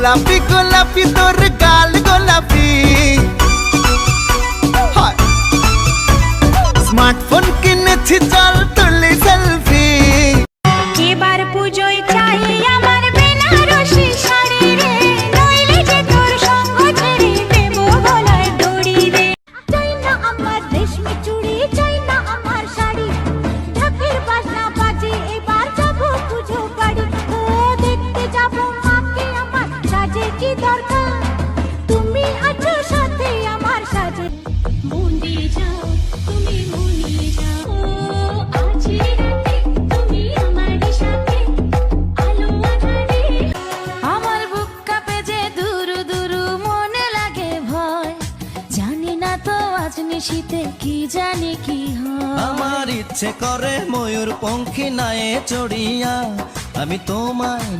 গোলাপি গোলাপি তোর গাল গোলাপি স্মার্টফোন কিনেছি চল তুলি সেলফি এবার পুজোয় চাই আমার বেনারসি শাড়ি রে নইলে যে তোর সঙ্গ ছেড়ে দেব গলায় দড়ি রে চাই না আমার রেশমি চুড়ি চাই না আমার শাড়ি ঢাকের বাজনা বাজে এবার যাব পুজো বাড়ি ও দেখতে যাব মাকে আমার সাজে কি দরকার তুমি আছো সাথে আমার সাজে মুন্ডি যাও তুমি মুন্ডি যাও আজ রাতে তুমি আমার সাথে আলো আঁধারে আমার বুক কাঁপে যে দুরু দুরু মনে লাগে ভয় জানি না তো আজ নিশিতে কি জানি কি হয় আমার ইচ্ছে করে ময়ূর পঙ্খী নায়ে চড়িয়া আমি তোমায়